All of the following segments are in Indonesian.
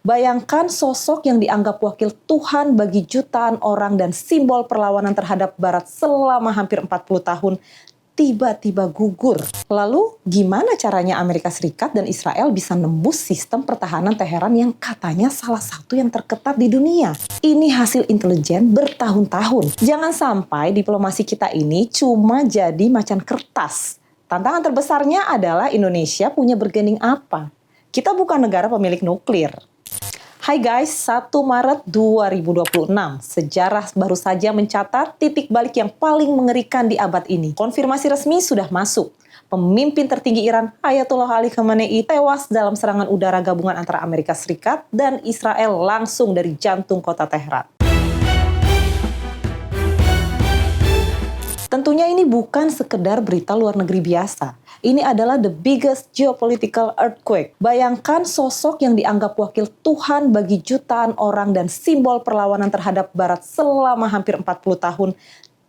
Bayangkan sosok yang dianggap wakil Tuhan bagi jutaan orang dan simbol perlawanan terhadap Barat selama hampir 40 tahun, tiba-tiba gugur. Lalu gimana caranya Amerika Serikat dan Israel bisa nembus sistem pertahanan Teheran yang katanya salah satu yang terketat di dunia? Ini hasil intelijen bertahun-tahun. Jangan sampai diplomasi kita ini cuma jadi macan kertas. Tantangan terbesarnya adalah Indonesia punya bergening apa? Kita bukan negara pemilik nuklir. Hai guys, 1 Maret 2026, sejarah baru saja mencatat titik balik yang paling mengerikan di abad ini. Konfirmasi resmi sudah masuk. Pemimpin tertinggi Iran, Ayatollah Ali Khamenei, tewas dalam serangan udara gabungan antara Amerika Serikat dan Israel langsung dari jantung kota Teheran. Tentunya ini bukan sekedar berita luar negeri biasa. Ini adalah the biggest geopolitical earthquake. Bayangkan sosok yang dianggap wakil Tuhan bagi jutaan orang dan simbol perlawanan terhadap Barat selama hampir 40 tahun,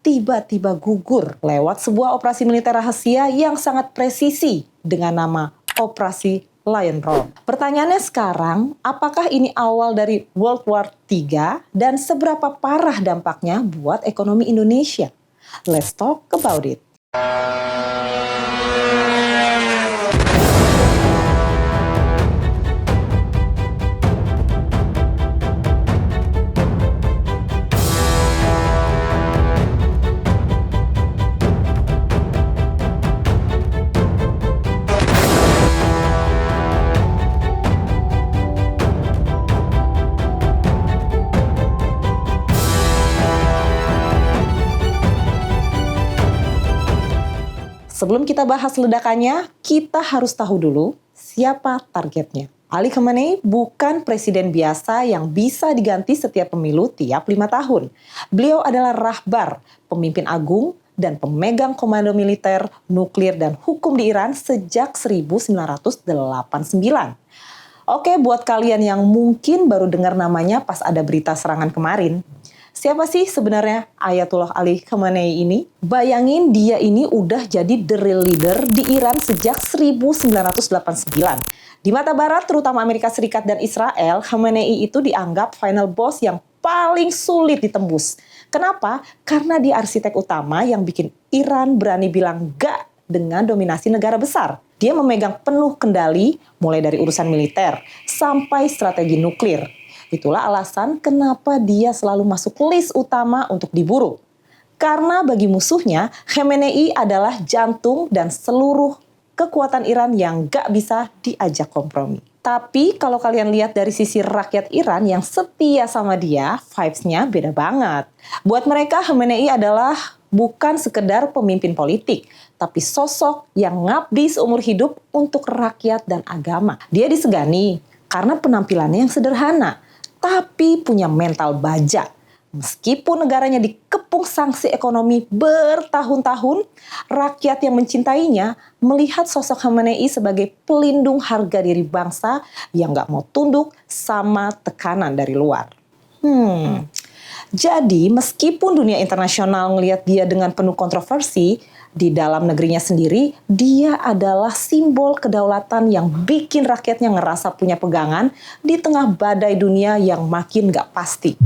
tiba-tiba gugur lewat sebuah operasi militer rahasia yang sangat presisi dengan nama Operasi Lion Roar. Pertanyaannya sekarang, apakah ini awal dari World War III dan seberapa parah dampaknya buat ekonomi Indonesia? Let's talk about it. Sebelum kita bahas ledakannya, kita harus tahu dulu siapa targetnya. Ali Khamenei bukan presiden biasa yang bisa diganti setiap pemilu tiap 5 tahun. Beliau adalah rahbar, pemimpin agung, dan pemegang komando militer, nuklir, dan hukum di Iran sejak 1989. Oke, buat kalian yang mungkin baru dengar namanya pas ada berita serangan kemarin, siapa sih sebenarnya Ayatollah Ali Khamenei ini? Bayangin dia ini udah jadi the real leader di Iran sejak 1989. Di mata Barat, terutama Amerika Serikat dan Israel, Khamenei itu dianggap final boss yang paling sulit ditembus. Kenapa? Karena dia arsitek utama yang bikin Iran berani bilang enggak dengan dominasi negara besar. Dia memegang penuh kendali mulai dari urusan militer sampai strategi nuklir. Itulah alasan kenapa dia selalu masuk list utama untuk diburu. Karena bagi musuhnya, Khamenei adalah jantung dan seluruh kekuatan Iran yang gak bisa diajak kompromi. Tapi kalau kalian lihat dari sisi rakyat Iran yang setia sama dia, vibes-nya beda banget. Buat mereka, Khamenei adalah bukan sekedar pemimpin politik, tapi sosok yang ngabdi seumur hidup untuk rakyat dan agama. Dia disegani karena penampilannya yang sederhana, tapi punya mental baja. Meskipun negaranya dikepung sanksi ekonomi bertahun-tahun, rakyat yang mencintainya melihat sosok Khamenei sebagai pelindung harga diri bangsa yang gak mau tunduk sama tekanan dari luar. Jadi meskipun dunia internasional ngelihat dia dengan penuh kontroversi, di dalam negerinya sendiri, dia adalah simbol kedaulatan yang bikin rakyatnya ngerasa punya pegangan di tengah badai dunia yang makin gak pasti.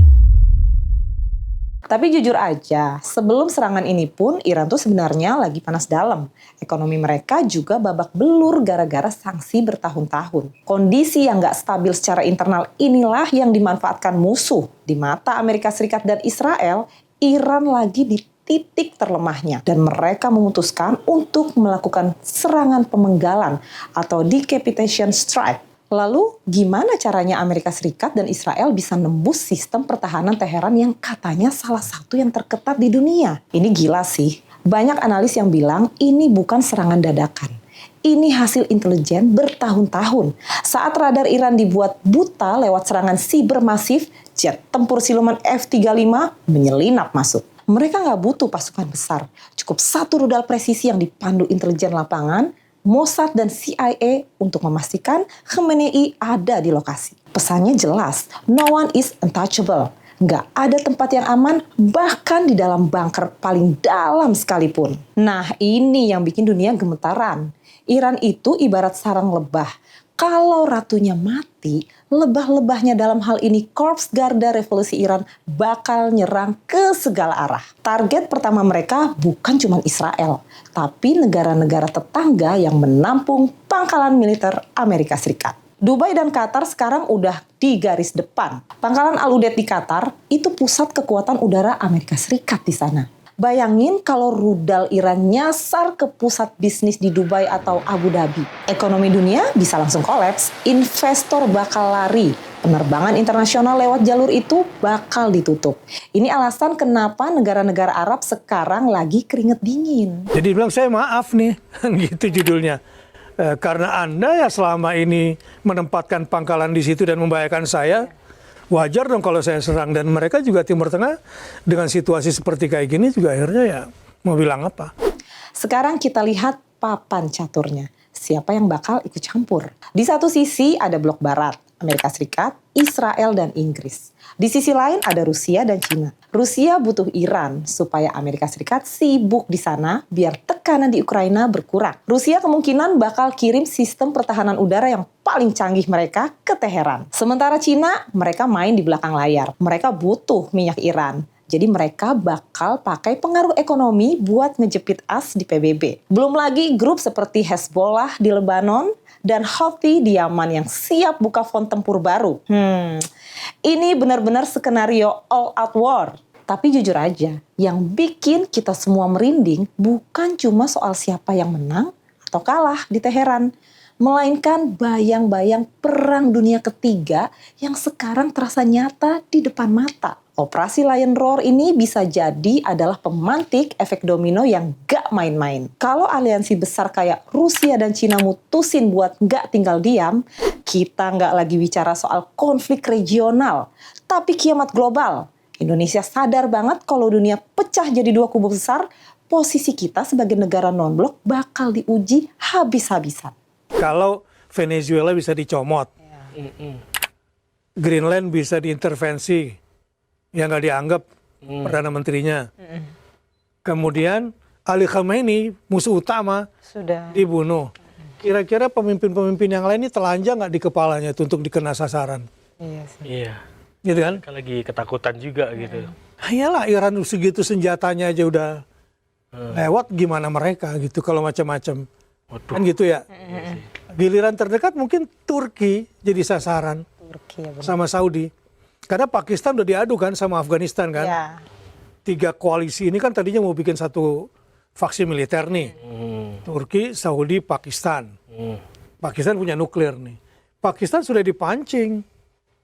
Tapi jujur aja, sebelum serangan ini pun Iran tuh sebenarnya lagi panas dalam. Ekonomi mereka juga babak belur gara-gara sanksi bertahun-tahun. Kondisi yang gak stabil secara internal inilah yang dimanfaatkan musuh. Di mata Amerika Serikat dan Israel, Iran lagi di titik terlemahnya dan mereka memutuskan untuk melakukan serangan pemenggalan atau decapitation strike. Lalu gimana caranya Amerika Serikat dan Israel bisa nembus sistem pertahanan Teheran yang katanya salah satu yang terketat di dunia? Ini gila sih. Banyak analis yang bilang ini bukan serangan dadakan. Ini hasil intelijen bertahun-tahun. Saat radar Iran dibuat buta lewat serangan siber masif, jet tempur siluman F-35 menyelinap masuk. Mereka nggak butuh pasukan besar, cukup satu rudal presisi yang dipandu intelijen lapangan, Mossad dan CIA untuk memastikan Khamenei ada di lokasi. Pesannya jelas, no one is untouchable. Nggak ada tempat yang aman, bahkan di dalam bunker paling dalam sekalipun. Nah, ini yang bikin dunia gemetaran. Iran itu ibarat sarang lebah. Kalau ratunya mati, lebah-lebahnya dalam hal ini Korps Garda Revolusi Iran bakal nyerang ke segala arah. Target pertama mereka bukan cuma Israel, tapi negara-negara tetangga yang menampung pangkalan militer Amerika Serikat. Dubai dan Qatar sekarang udah di garis depan. Pangkalan Al Udeid di Qatar itu pusat kekuatan udara Amerika Serikat di sana. Bayangin kalau rudal Iran nyasar ke pusat bisnis di Dubai atau Abu Dhabi. Ekonomi dunia bisa langsung kolaps, investor bakal lari. Penerbangan internasional lewat jalur itu bakal ditutup. Ini alasan kenapa negara-negara Arab sekarang lagi keringet dingin. Jadi bilang saya maaf nih, gitu judulnya. Karena Anda ya selama ini menempatkan pangkalan di situ dan membahayakan saya, wajar dong kalau saya serang. Dan mereka juga Timur Tengah dengan situasi seperti kayak gini juga akhirnya ya mau bilang apa. Sekarang kita lihat papan caturnya. Siapa yang bakal ikut campur? Di satu sisi ada blok barat, Amerika Serikat, Israel, dan Inggris. Di sisi lain ada Rusia dan Cina. Rusia butuh Iran supaya Amerika Serikat sibuk di sana biar tekanan di Ukraina berkurang. Rusia kemungkinan bakal kirim sistem pertahanan udara yang paling canggih mereka ke Teheran. Sementara Cina, mereka main di belakang layar. Mereka butuh minyak Iran. Jadi mereka bakal pakai pengaruh ekonomi buat ngejepit as di PBB. Belum lagi grup seperti Hezbollah di Lebanon dan Houthi di Yaman yang siap buka front tempur baru. Ini benar-benar skenario all out war. Tapi jujur aja, yang bikin kita semua merinding bukan cuma soal siapa yang menang atau kalah di Teheran, melainkan bayang-bayang perang dunia ketiga yang sekarang terasa nyata di depan mata. Operasi Lion Roar ini bisa jadi adalah pemantik efek domino yang gak main-main. Kalau aliansi besar kayak Rusia dan Cina mutusin buat gak tinggal diam, kita gak lagi bicara soal konflik regional, tapi kiamat global. Indonesia sadar banget kalau dunia pecah jadi dua kubu besar, posisi kita sebagai negara non-blok bakal diuji habis-habisan. Kalau Venezuela bisa dicomot, Greenland bisa diintervensi, yang nggak dianggap Perdana Menterinya. Kemudian Ali Khamenei, musuh utama, Sudah dibunuh. Kira-kira pemimpin-pemimpin yang lain ini telanjang nggak di kepalanya untuk dikena sasaran? Iya sih. Iya. Gitu kan? Kan lagi ketakutan juga gitu. Iyalah, Iran segitu senjatanya aja udah lewat, gimana mereka gitu kalau macam-macam. Waduh. Kan gitu ya. Iya sih. Giliran terdekat mungkin Turki jadi sasaran Turki ya benar. sama Saudi. Karena Pakistan udah diadu kan sama Afghanistan kan. Ya. 3 koalisi ini kan tadinya mau bikin satu faksi militer nih. Turki, Saudi, Pakistan. Pakistan punya nuklir nih. Pakistan sudah dipancing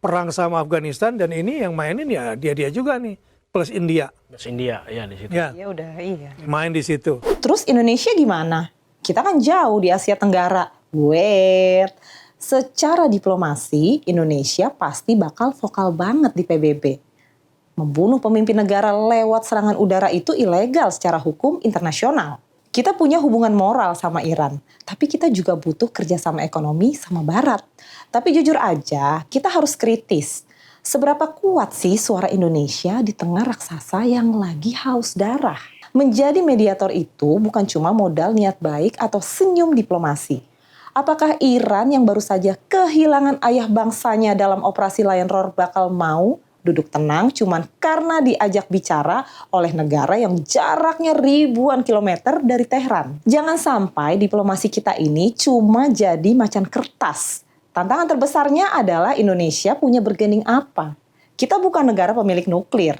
perang sama Afghanistan dan ini yang mainin ya dia juga nih. Plus India. Terus India ya di situ. Ya, Ya udah, iya. main di situ. Terus Indonesia gimana? Kita kan jauh di Asia Tenggara. Wait, secara diplomasi Indonesia pasti bakal vokal banget di PBB. Membunuh pemimpin negara lewat serangan udara itu ilegal secara hukum internasional. Kita punya hubungan moral sama Iran, tapi kita juga butuh kerjasama ekonomi sama Barat. Tapi jujur aja, kita harus kritis. Seberapa kuat sih suara Indonesia di tengah raksasa yang lagi haus darah? Menjadi mediator itu bukan cuma modal niat baik atau senyum diplomasi. Apakah Iran yang baru saja kehilangan ayah bangsanya dalam operasi Lion Roar bakal mau duduk tenang cuman karena diajak bicara oleh negara yang jaraknya ribuan kilometer dari Teheran? Jangan sampai diplomasi kita ini cuma jadi macan kertas. Tantangan terbesarnya adalah Indonesia punya bergening apa? Kita bukan negara pemilik nuklir.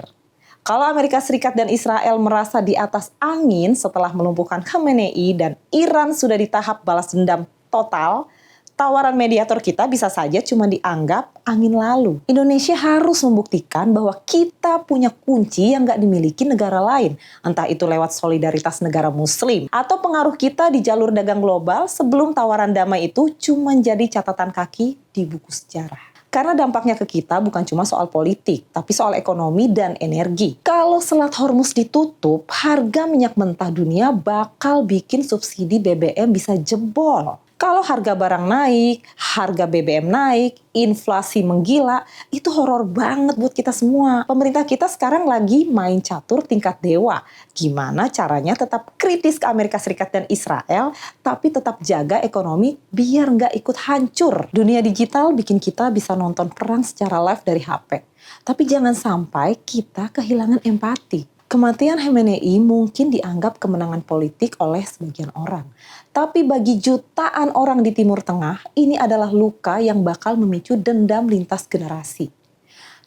Kalau Amerika Serikat dan Israel merasa di atas angin setelah melumpuhkan Khamenei dan Iran sudah di tahap balas dendam total, tawaran mediator kita bisa saja cuma dianggap angin lalu. Indonesia harus membuktikan bahwa kita punya kunci yang nggak dimiliki negara lain. Entah itu lewat solidaritas negara muslim atau pengaruh kita di jalur dagang global sebelum tawaran damai itu cuma jadi catatan kaki di buku sejarah. Karena dampaknya ke kita bukan cuma soal politik, tapi soal ekonomi dan energi. Kalau Selat Hormuz ditutup, harga minyak mentah dunia bakal bikin subsidi BBM bisa jebol. Kalau harga barang naik, harga BBM naik, inflasi menggila, itu horor banget buat kita semua. Pemerintah kita sekarang lagi main catur tingkat dewa. Gimana caranya tetap kritis ke Amerika Serikat dan Israel, tapi tetap jaga ekonomi biar nggak ikut hancur. Dunia digital bikin kita bisa nonton perang secara live dari HP. Tapi jangan sampai kita kehilangan empati. Kematian Khamenei mungkin dianggap kemenangan politik oleh sebagian orang. Tapi bagi jutaan orang di Timur Tengah, ini adalah luka yang bakal memicu dendam lintas generasi.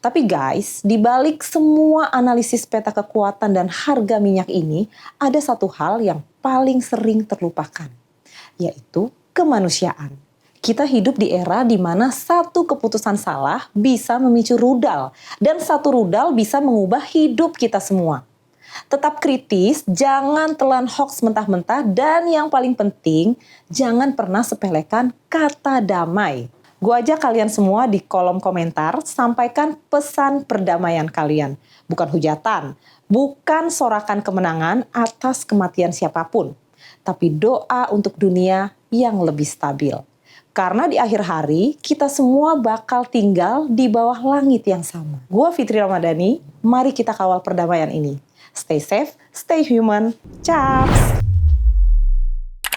Tapi guys, di balik semua analisis peta kekuatan dan harga minyak ini, ada satu hal yang paling sering terlupakan, yaitu kemanusiaan. Kita hidup di era di mana satu keputusan salah bisa memicu rudal, dan satu rudal bisa mengubah hidup kita semua. Tetap kritis, jangan telan hoax mentah-mentah, dan yang paling penting, jangan pernah sepelekan kata damai. Gua ajak kalian semua di kolom komentar, sampaikan pesan perdamaian kalian. Bukan hujatan, bukan sorakan kemenangan atas kematian siapapun, tapi doa untuk dunia yang lebih stabil. Karena di akhir hari, kita semua bakal tinggal di bawah langit yang sama. Gua Fitri Ramadhani, mari kita kawal perdamaian ini. Stay safe, stay human. Caps!